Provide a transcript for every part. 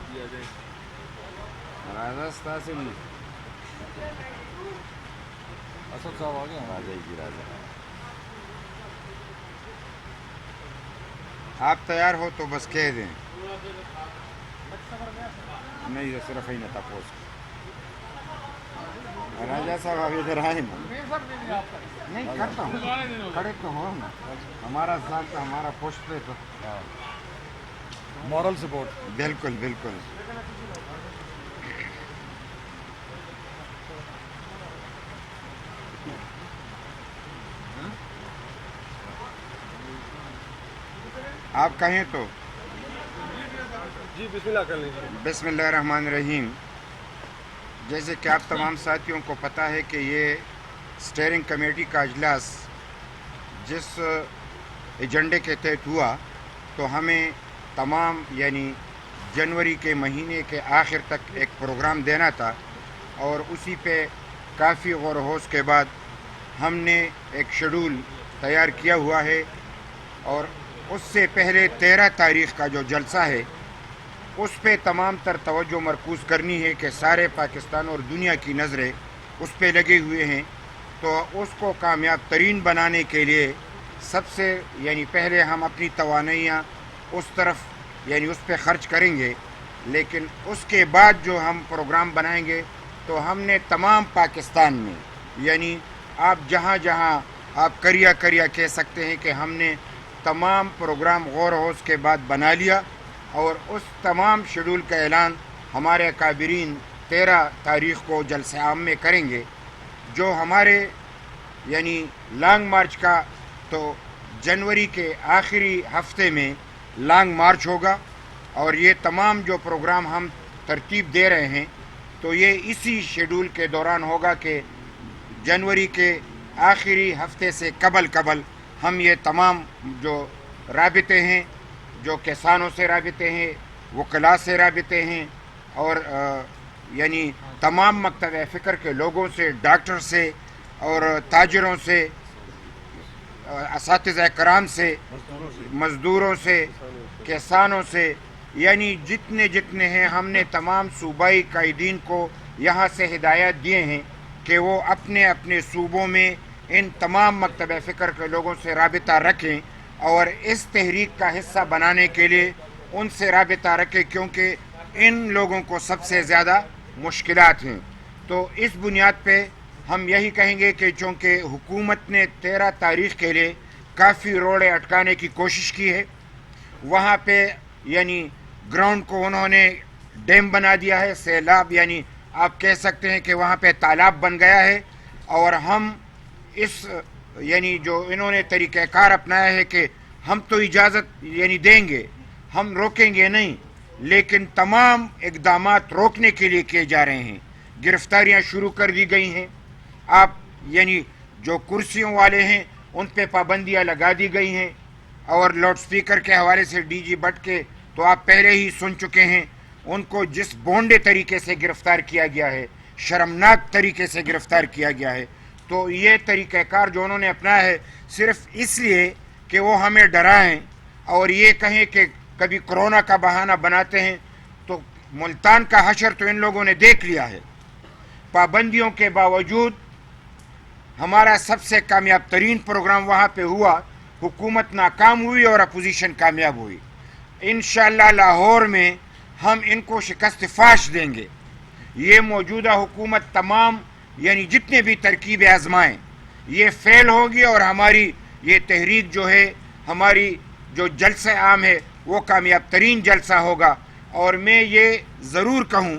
راځه ستاسې اسد صاحب آ گئے ہیں. راځئ جی راځئ. آپ تیار ہو تو بس کہہ دیں. نہیں یہ صرف ہی نہ تپوس. راجہ صاحب اب ادھر آئے نا. نہیں کرتا ہوں, کھڑے تو ہو نا. ہمارا ساتھ ہمارا پوسٹ پہ تو مورل سپورٹ. بالکل بالکل. آپ کہیں تو جی بسم اللہ کر لیجیے. بسم اللہ الرحمن الرحیم. جیسے کہ آپ تمام ساتھیوں کو پتہ ہے کہ یہ اسٹیئرنگ کمیٹی کا اجلاس جس ایجنڈے کے تحت ہوا تو ہمیں تمام یعنی جنوری کے مہینے کے آخر تک ایک پروگرام دینا تھا, اور اسی پہ کافی غور و خوض کے بعد ہم نے ایک شیڈول تیار کیا ہوا ہے. اور اس سے پہلے 13 تاریخ کا جو جلسہ ہے اس پہ تمام تر توجہ مرکوز کرنی ہے کہ سارے پاکستان اور دنیا کی نظریں اس پہ لگے ہوئے ہیں. تو اس کو کامیاب ترین بنانے کے لیے سب سے یعنی پہلے ہم اپنی توانائیاں اس طرف یعنی اس پہ خرچ کریں گے, لیکن اس کے بعد جو ہم پروگرام بنائیں گے تو ہم نے تمام پاکستان میں یعنی آپ جہاں جہاں آپ کریا کہہ سکتے ہیں کہ ہم نے تمام پروگرام غور و خوض کے بعد بنا لیا, اور اس تمام شیڈول کا اعلان ہمارے اکابرین 13 تاریخ کو جلسہ عام میں کریں گے. جو ہمارے یعنی لانگ مارچ کا تو جنوری کے آخری ہفتے میں لانگ مارچ ہوگا, اور یہ تمام جو پروگرام ہم ترتیب دے رہے ہیں تو یہ اسی شیڈول کے دوران ہوگا کہ جنوری کے آخری ہفتے سے قبل ہم یہ تمام جو رابطے ہیں, جو کسانوں سے رابطے ہیں, وکلاء سے رابطے ہیں, اور یعنی تمام مکتب فکر کے لوگوں سے, ڈاکٹر سے اور تاجروں سے, اساتذہ کرام سے, مزدوروں سے, کسانوں سے, یعنی جتنے ہیں ہم نے تمام صوبائی قائدین کو یہاں سے ہدایت دیے ہیں کہ وہ اپنے اپنے صوبوں میں ان تمام مکتب فکر کے لوگوں سے رابطہ رکھیں اور اس تحریک کا حصہ بنانے کے لیے ان سے رابطہ رکھیں, کیونکہ ان لوگوں کو سب سے زیادہ مشکلات ہیں. تو اس بنیاد پہ ہم یہی کہیں گے کہ چونکہ حکومت نے 13 تاریخ کے لیے کافی روڑے اٹکانے کی کوشش کی ہے, وہاں پہ یعنی گراؤنڈ کو انہوں نے ڈیم بنا دیا ہے, سیلاب یعنی آپ کہہ سکتے ہیں کہ وہاں پہ تالاب بن گیا ہے, اور ہم اس یعنی جو انہوں نے طریقہ کار اپنایا ہے کہ ہم تو اجازت یعنی دیں گے, ہم روکیں گے نہیں, لیکن تمام اقدامات روکنے کے لیے کیے جا رہے ہیں. گرفتاریاں شروع کر دی گئی ہیں, آپ یعنی جو کرسیوں والے ہیں ان پہ پابندیاں لگا دی گئی ہیں, اور لاؤڈ سپیکر کے حوالے سے ڈی جی بٹ کے تو آپ پہلے ہی سن چکے ہیں, ان کو جس بونڈے طریقے سے گرفتار کیا گیا ہے, شرمناک طریقے سے گرفتار کیا گیا ہے. تو یہ طریقہ کار جو انہوں نے اپنایا ہے صرف اس لیے کہ وہ ہمیں ڈرائیں اور یہ کہیں کہ کبھی کرونا کا بہانہ بناتے ہیں. تو ملتان کا حشر تو ان لوگوں نے دیکھ لیا ہے, پابندیوں کے باوجود ہمارا سب سے کامیاب ترین پروگرام وہاں پہ ہوا, حکومت ناکام ہوئی اور اپوزیشن کامیاب ہوئی. انشاءاللہ لاہور میں ہم ان کو شکست فاش دیں گے. یہ موجودہ حکومت تمام یعنی جتنے بھی ترکیبیں آزمائیں یہ فیل ہوگی, اور ہماری یہ تحریک جو ہے, ہماری جو جلسہ عام ہے وہ کامیاب ترین جلسہ ہوگا. اور میں یہ ضرور کہوں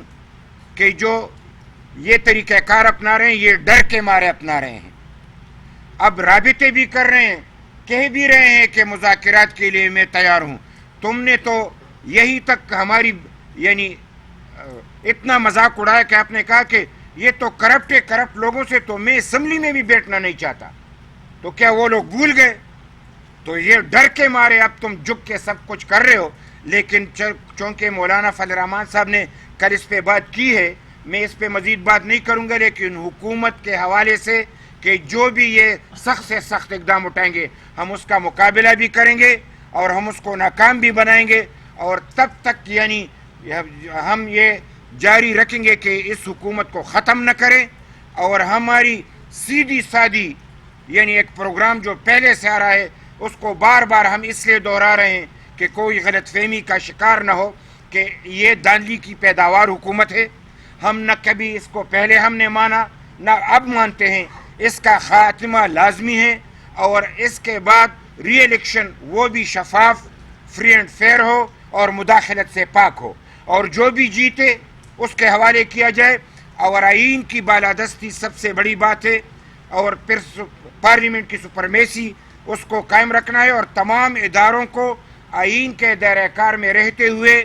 کہ جو یہ طریقہ کار اپنا رہے ہیں یہ ڈر کے مارے اپنا رہے ہیں. اب رابطے بھی کر رہے ہیں, کہہ بھی رہے ہیں کہ مذاکرات کے لیے میں تیار ہوں. تم نے تو یہی تک ہماری یعنی اتنا مذاق اڑایا کہ آپ نے کہا کہ یہ تو کرپٹ لوگوں سے تو میں اسمبلی میں بھی بیٹھنا نہیں چاہتا. تو کیا وہ لوگ بھول گئے؟ تو یہ ڈر کے مارے اب تم جھک کے سب کچھ کر رہے ہو. لیکن چونکہ مولانا فضل الرحمان صاحب نے کل اس پہ بات کی ہے, میں اس پہ مزید بات نہیں کروں گا, لیکن حکومت کے حوالے سے کہ جو بھی یہ سخت سے سخت اقدام اٹھائیں گے ہم اس کا مقابلہ بھی کریں گے اور ہم اس کو ناکام بھی بنائیں گے. اور تب تک یعنی हम ये जारी रखेंगे कि इस हुकूमत को ख़त्म न करें और हमारी सीधी सादी यानी एक प्रोग्राम जो पहले से आ रहा है उसको बार बार हम इसलिए दोहरा रहे हैं कि कोई गलतफहमी का शिकार न हो कि ये दांधली की पैदावार हुकूमत है। हम न कभी इसको पहले हमने माना न अब मानते हैं। इसका खात्मा लाजमी है और इसके बाद री इलेक्शन वो भी शफाफ, फ्री एंड फेयर हो और मुदाखलत से पाक हो और जो भी जीते उसके हवाले किया जाए। और आइन की बालादस्ती सबसे बड़ी बात है और फिर पार्लियामेंट की सुपरमेसी उसको कायम रखना है और तमाम इदारों को आइन के दायरे कार में रहते हुए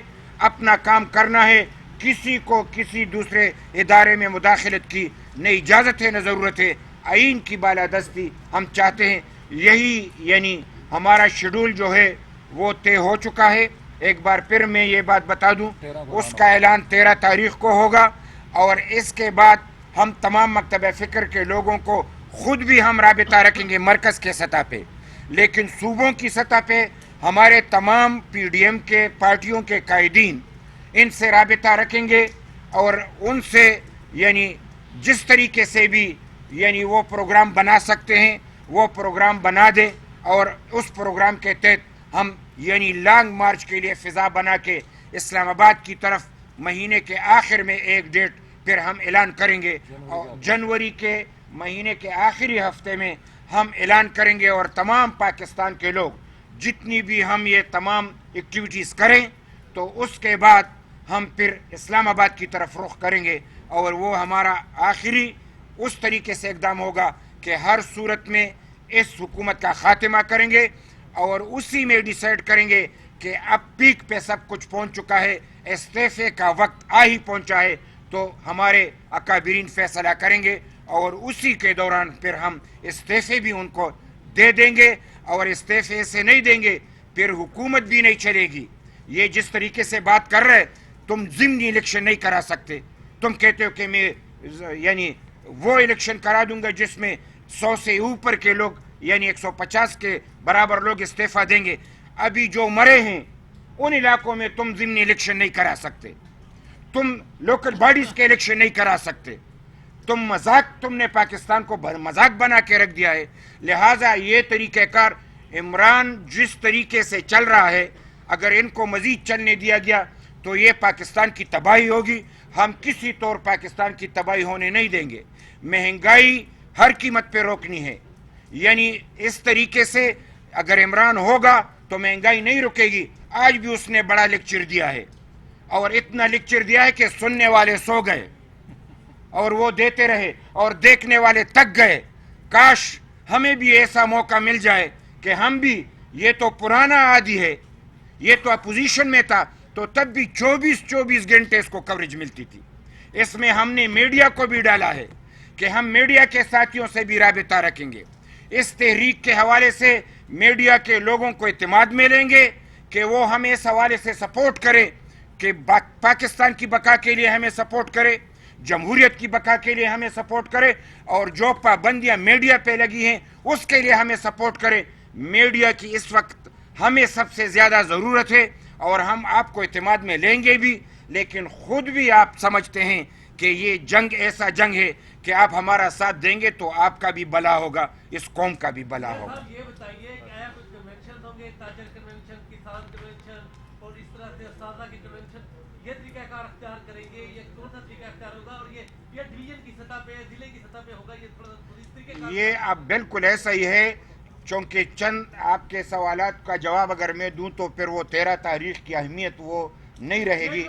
अपना काम करना है। किसी को किसी दूसरे इदारे में मुदाखलत की न इजाज़त है न ज़रूरत है। आइन की बालादस्ती हम चाहते हैं। यही यानी हमारा शेड्यूल जो है वो तय हो चुका है। एक बार फिर मैं ये बात बता दूं, उसका ऐलान 13 तारीख को होगा और इसके बाद हम तमाम मकतब फ़िक्र के लोगों को खुद भी हम राबिता रखेंगे मरकज़ के सतह पे, लेकिन सूबों की सतह पे हमारे तमाम PDM के पार्टियों के कायदीन इनसे राबिता रखेंगे और उनसे यानी जिस तरीके से भी यानी वो प्रोग्राम बना सकते हैं वो प्रोग्राम बना दें और उस प्रोग्राम के तहत हम यानी लॉन्ग मार्च के लिए फ़िज़ा बना के इस्लामाबाद की तरफ महीने के आखिर में एक डेट फिर हम ऐलान करेंगे और जनवरी के महीने के आखिरी हफ्ते में हम ऐलान करेंगे और तमाम पाकिस्तान के लोग जितनी भी हम ये तमाम एक्टिविटीज़ करें तो उसके बाद हम फिर इस्लामाबाद की तरफ रुख करेंगे और वो हमारा आखिरी उस तरीके से इक़दाम होगा कि हर सूरत में इस हुकूमत का ख़ात्मा करेंगे और उसी में डिसाइड करेंगे कि अब पीक पे सब कुछ पहुंच चुका है, इस्तीफ़े का वक्त आ ही पहुंचा है, तो हमारे अकाबिरीन फैसला करेंगे और उसी के दौरान फिर हम इस्तीफ़े भी उनको दे देंगे और इस्तीफ़े से नहीं देंगे फिर हुकूमत भी नहीं चलेगी। ये जिस तरीके से बात कर रहे तुम ज़िमनी इलेक्शन नहीं करा सकते। तुम कहते हो कि मैं यानी वो इलेक्शन करा दूंगा जिसमें 100 से ऊपर के लोग यानी 150 के बराबर लोग इस्तीफ़ा देंगे। अभी जो मरे हैं उन इलाकों में तुम ज़िमनी इलेक्शन नहीं करा सकते, तुम लोकल बॉडीज़ के इलेक्शन नहीं करा सकते। तुमने पाकिस्तान को मजाक बना के रख दिया है। लिहाजा ये तरीक़ेकार इमरान जिस तरीके से चल रहा है अगर इनको मज़ीद चलने दिया गया तो ये पाकिस्तान की तबाही होगी। हम किसी तौर पाकिस्तान की तबाही होने नहीं देंगे। महंगाई हर कीमत पे रोकनी है। यानी इस तरीके से अगर इमरान होगा तो महंगाई नहीं रुकेगी। आज भी उसने बड़ा लेक्चर दिया है और इतना लेक्चर दिया है कि सुनने वाले सो गए और वो देते रहे और देखने वाले थक गए। काश हमें भी ऐसा मौका मिल जाए कि हम भी, ये तो पुराना आदि है, ये तो अपोजिशन में था तो तब भी 24 घंटे इसको कवरेज मिलती थी। इसमें हमने मीडिया को भी डाला है कि हम मीडिया के साथियों से भी राबिता रखेंगे। इस तहरीक के हवाले से मीडिया के लोगों को इत्मीनान में लेंगे कि वो हमें इस हवाले से सपोर्ट करें कि पाकिस्तान की बका के लिए हमें सपोर्ट करे, जमहूरियत की बका के लिए हमें सपोर्ट करे और जो पाबंदियां मीडिया पे लगी हैं उसके लिए हमें सपोर्ट करे। मीडिया की इस वक्त हमें सबसे ज़्यादा ज़रूरत है और हम आपको इत्मीनान में लेंगे भी, लेकिन ख़ुद भी आप समझते हैं कि ये जंग ऐसा जंग है कि आप हमारा साथ देंगे तो आपका भी भला होगा, इस कौम का भी भला होगा। ये बताइए कि आया कुछ कन्वेंशन होंगे, ताजर कन्वेंशन, किसान कन्वेंशन और इस तरह से सादा की कन्वेंशन, ये तरीक़ाकार अख्तियार करेंगे, ये कौन सा तरीका अख्तियार होगा और ये डिवीजन की सतह पे, जिले की सतह पे होगा, ये थोड़ा इस तरीके ये अब बिल्कुल ऐसा ही है। चूँकि चंद आपके सवालात का जवाब अगर मैं दूं तो फिर वो 13 तारीख की अहमियत वो नहीं रहेगी,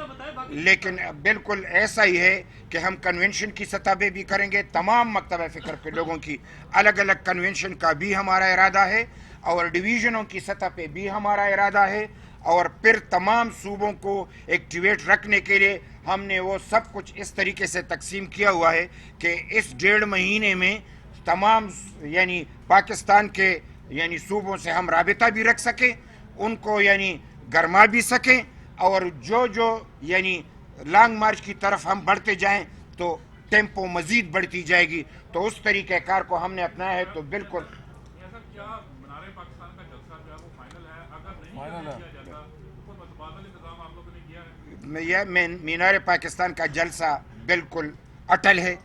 लेकिन बिल्कुल ऐसा ही है कि हम कन्वेंशन की सतह पे भी करेंगे। तमाम मकतब फ़िक्र के लोगों की अलग अलग कन्वेंशन का भी हमारा इरादा है और डिवीज़नों की सतह पे भी हमारा इरादा है और फिर तमाम सूबों को एक्टिवेट रखने के लिए हमने वो सब कुछ इस तरीके से तकसीम किया हुआ है कि इस 1.5 महीने में तमाम यानी पाकिस्तान के यानी सूबों से हम राबिता भी रख सकें, उनको यानी गरमा भी सकें और जो यानी लॉन्ग मार्च की तरफ हम बढ़ते जाएं तो टेम्पो मज़ीद बढ़ती जाएगी। तो उस तरीक़ेकार को हमने अपनाया है। तो बिल्कुल मीनार पाकिस्तान का जलसा बिल्कुल अटल है।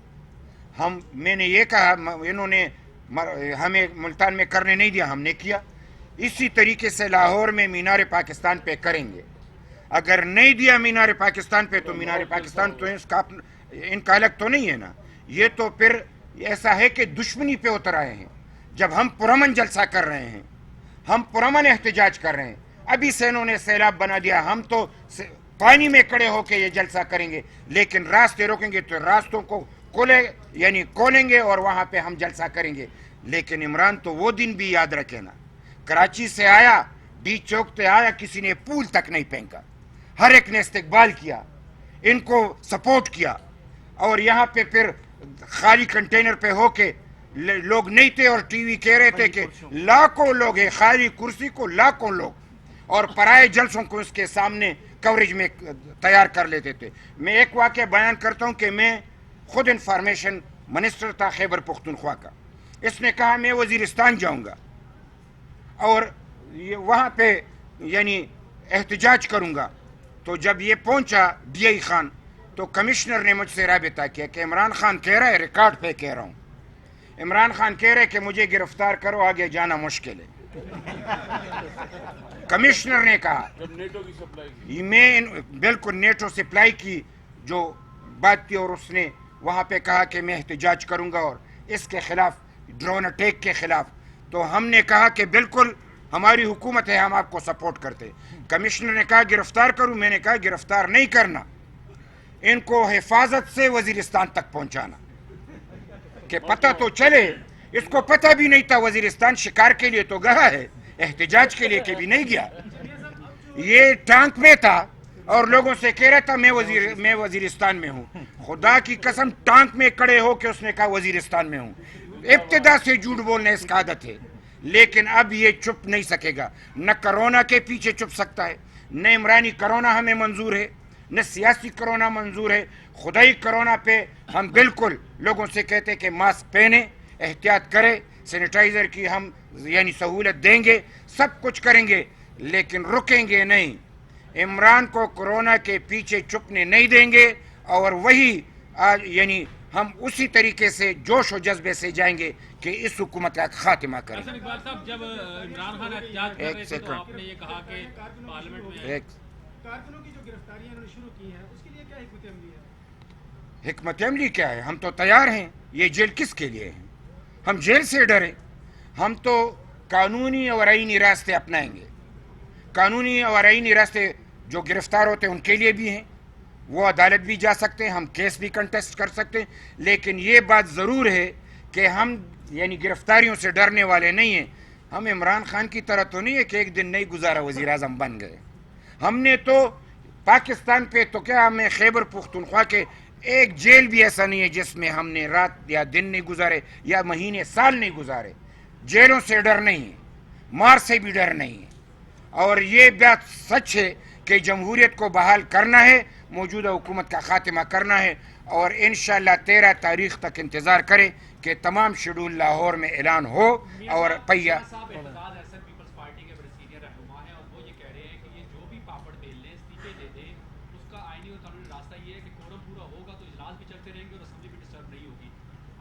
मैंने ये कहा, इन्होंने हमें मुल्तान में करने नहीं दिया, हमने किया। इसी तरीके से लाहौर में मीनार पाकिस्तान पे करेंगे। अगर नहीं दिया मीनार पाकिस्तान पे तो मीनार पाकिस्तान तो इनका अलग तो नहीं है ना। ये तो फिर ऐसा है कि दुश्मनी पे उतर आए हैं। जब हम पुरअमन जलसा कर रहे हैं, हम पुरअमन एहतजाज कर रहे हैं, अभी से इन्होंने सैलाब बना दिया। हम तो पानी में खड़े होकर ये जलसा करेंगे, लेकिन रास्ते रोकेंगे तो रास्तों को खोलेंगे और वहां पे हम जलसा करेंगे। लेकिन इमरान तो वो दिन भी याद रखे ना, कराची से आया, डी चौक पे आया, किसी ने पूल तक नहीं फेंका, हर एक ने इस्तकबाल किया, इनको सपोर्ट किया। और यहाँ पे फिर खाली कंटेनर पे होके लोग नहीं थे और टीवी कह रहे थे कि लाखों लोग हैं, खाली कुर्सी को लाखों लोग, और पराए जलसों को उसके सामने कवरेज में तैयार कर लेते थे। मैं एक वाक़या बयान करता हूँ कि मैं खुद इंफॉर्मेशन मिनिस्टर था खैबर पख्तूनख्वा का। इसने कहा मैं वजीरिस्तान जाऊँगा और वहाँ पे एहतजाज करूँगा। तो जब ये पहुँचा DI खान, तो कमिश्नर ने मुझसे राबिता किया कि इमरान खान कह रहा है, रिकॉर्ड पे कह रहा हूँ, इमरान खान कह रहे कि मुझे गिरफ्तार करो, आगे जाना मुश्किल है। कमिश्नर ने कहा, मैं बिल्कुल नेटो सप्लाई की जो बात थी, और उसने वहाँ पे कहा कि मैं एहतजाज करूँगा और इसके खिलाफ, ड्रोन अटैक के खिलाफ। तो हमने कहा कि बिल्कुल हमारी हुकूमत है, हम आपको सपोर्ट करते। कमिश्नर ने कहा गिरफ्तार करूँ, मैंने कहा गिरफ्तार नहीं करना, इनको हिफाजत से वजीरिस्तान तक पहुँचाना, कि पता तो चले। इसको पता भी नहीं था वजीरिस्तान शिकार के लिए तो गया है, एहतजाज के लिए कभी नहीं गया। ये टांक में था और लोगों से कह रहा था मैं वजीरिस्तान में हूँ। खुदा की कसम, टांक में खड़े हो के उसने कहा वजीरिस्तान में हूँ। इब्तिदा से झूठ बोलने इसका आदत है, लेकिन अब ये चुप नहीं सकेगा। न कोरोना के पीछे चुप सकता है, न इमरानी कोरोना हमें मंजूर है, न सियासी कोरोना मंजूर है। खुदाई कोरोना पे हम बिल्कुल लोगों से कहते कि मास्क पहने, एहतियात करें, सैनिटाइजर की हम सहूलत देंगे, सब कुछ करेंगे, लेकिन रुकेंगे नहीं। इमरान को कोरोना के पीछे छुपने नहीं देंगे और वही आज हम उसी तरीके से जोश और जज्बे से जाएंगे कि इस हुकूमत का खात्मा करें। इकबाल साहब, जब इमरान खान एहतजाज कर रहे थे तो आपने ये कहा कि पार्लियामेंट में कारकुनों की जो गिरफ्तारियां उन्होंने शुरू की हैं, उसके लिए क्या हिकमत अमली है? हिकमत अमली क्या है? हम तो तैयार हैं। ये जेल किसके लिए है? हम जेल से डरे? हम तो कानूनी और आईनी रास्ते अपनाएंगे। कानूनी और आईनी रास्ते जो गिरफ्तार होते हैं उनके लिए भी हैं, वो अदालत भी जा सकते हैं, हम केस भी कंटेस्ट कर सकते हैं। लेकिन ये बात ज़रूर है कि हम गिरफ्तारियों से डरने वाले नहीं हैं। हम इमरान खान की तरह तो नहीं है कि एक दिन नहीं गुजारा वज़ीर आज़म बन गए। हमने तो पाकिस्तान पे तो क्या, हमें खैबर पख्तूनख्वा के एक जेल भी ऐसा नहीं है जिसमें हमने रात या दिन नहीं गुजारे या महीने साल नहीं गुजारे। जेलों से डर नहीं है, मार से भी डर नहीं है। और ये बात सच है कि जमहूरियत को बहाल करना है, मौजूदा हुकूमत का खात्मा करना है, और इंशाअल्लाह 13 तारीख तक इंतज़ार करें कि तमाम शेड्यूल लाहौर में ऐलान हो। और पहिया पीपल्स पार्टी के बड़े सीनियर रहनुमा हैं और वो ये कह रहे हैं कि ये जो भी पापड़ बेल लें, इस्तीफे दे दें, उसका आईनी और कानूनी रास्ता ये है कि कोरम पूरा होगा तो इजलास भी चलते रहेंगे और असेंबली भी डिस्टर्ब नहीं होगी।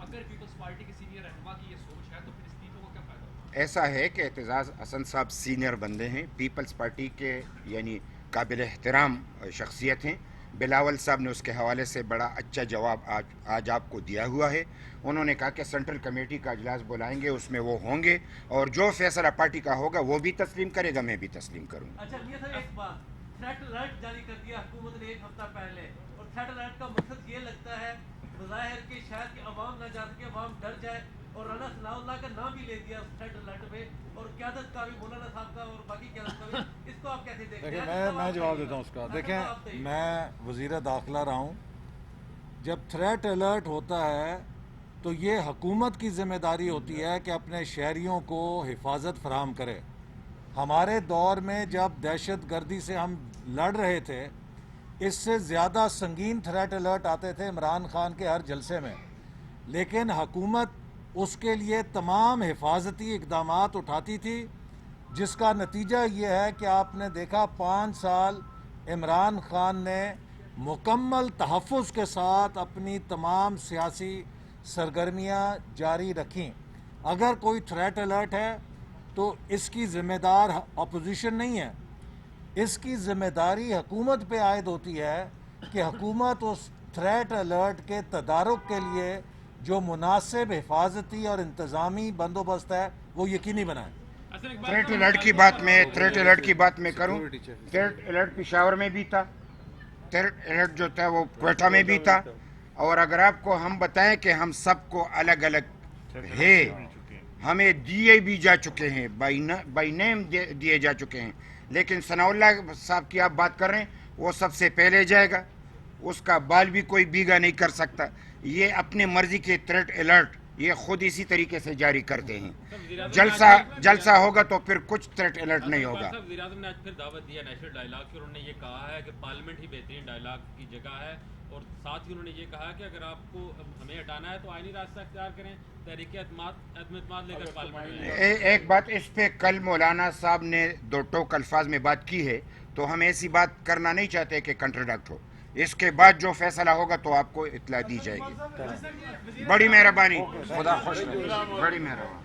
अगर पीपल्स पार्टी के सीनियर रहनुमा की ये सोच है तो फिर इस्तीफों का क्या फायदा होगा? ऐसा है कि एतजाज़ हसन साहब सीनियर बंदे हैं, पीपल्स पार्टी के काबिल एहतराम शख्सियत हैं। बिलावल साहब ने उसके हवाले से बड़ा अच्छा जवाब आज आपको दिया हुआ है। उन्होंने कहा कि सेंट्रल कमेटी का इजलास बुलाएंगे, उसमें वो होंगे और जो फैसला पार्टी का होगा वो भी तस्लीम करेगा, मैं भी तस्लीम करूँगा। अच्छा मियां साहब, एक बात, थ्रेट अलर्ट जारी कर दिया हुकूमत ने 1 हफ्ता पहले, और थ्रेट अलर्ट का मकसद ये लगता है बज़ाहिर कि शायद कि अवाम ना जा सके, अवाम डर जाए, और राना सनाउल्लाह का नाम भी ले दिया उस थ्रेट अलर्ट में, और क़यादत का भी, मौलाना साहब का और बाकी क़यादत का भी। इसको आप कैसे देखते हैं? देखिए, मैं जवाब देता हूँ उसका। देखें, मैं वज़ीर दाखिला रहा हूँ। जब थ्रेट अलर्ट होता है तो ये हुकूमत की ज़िम्मेदारी होती है कि अपने शहरियों को हिफाजत फराहम करे। हमारे दौर में जब दहशत गर्दी से हम लड़ रहे थे, इससे ज़्यादा संगीन थ्रेट अलर्ट आते थे इमरान खान के हर जलसे में, लेकिन हुकूमत उसके लिए तमाम हिफाजती इक़दामात उठाती थी, जिसका नतीजा ये है कि आपने देखा 5 साल عمران خان نے مکمل تحفظ کے ساتھ اپنی تمام سیاسی سرگرمیاں جاری رکھیں. اگر کوئی تھریٹ الرٹ ہے تو اس کی ذمہ دار اپوزیشن نہیں ہے، اس کی ذمہ داری حکومت پہ عائد ہوتی ہے کہ حکومت اس تھریٹ الرٹ کے تدارک کے لیے جو مناسب حفاظتی اور انتظامی بندوبست ہے وہ یقینی بنائے. تھریٹ الرٹ کی بات میں کروں. تھریٹ الرٹ پشاور میں بھی تھا، تھریٹ الرٹ جو تھا وہ کوئٹہ میں بھی تھا، اور اگر آپ کو ہم بتائیں کہ ہم سب کو الگ الگ ہے، ہمیں دیے بھی جا چکے ہیں، بائی نیم دیے جا چکے ہیں. لیکن ثناء اللہ صاحب کی آپ بات کر رہے ہیں، وہ سب سے پہلے جائے گا، اس کا بال بھی کوئی بیگا نہیں کر سکتا. یہ اپنے مرضی کے تھریٹ الرٹ یہ خود اسی طریقے سے جاری کرتے ہیں. جلسہ ہوگا تو پھر کچھ تھریٹ الرٹ نہیں ہوگا. وزیر اعظم نے آج پھر دعوت دیا نیشنل ڈائیلاگ کی، انہوں نے یہ کہا ہے کہ پارلیمنٹ ہی بہترین ڈائیلاگ کی جگہ ہے، اور ساتھ ہی انہوں نے یہ کہا کہ اگر آپ کو ہمیں ہٹانا ہے تو آئینی راستہ اختیار کریں، تحریک اعتماد لے کر پارلیمنٹ میں. ایک بات اس پہ کل مولانا صاحب نے دو ٹوک الفاظ میں بات کی ہے، تو ہم ایسی بات کرنا نہیں چاہتے کہ کنٹراڈکٹ ہو. اس کے بعد جو فیصلہ ہوگا تو آپ کو اطلاع دی جائے گی. بڑی مہربانی، خدا خوش رہے. بڑی مہربانی.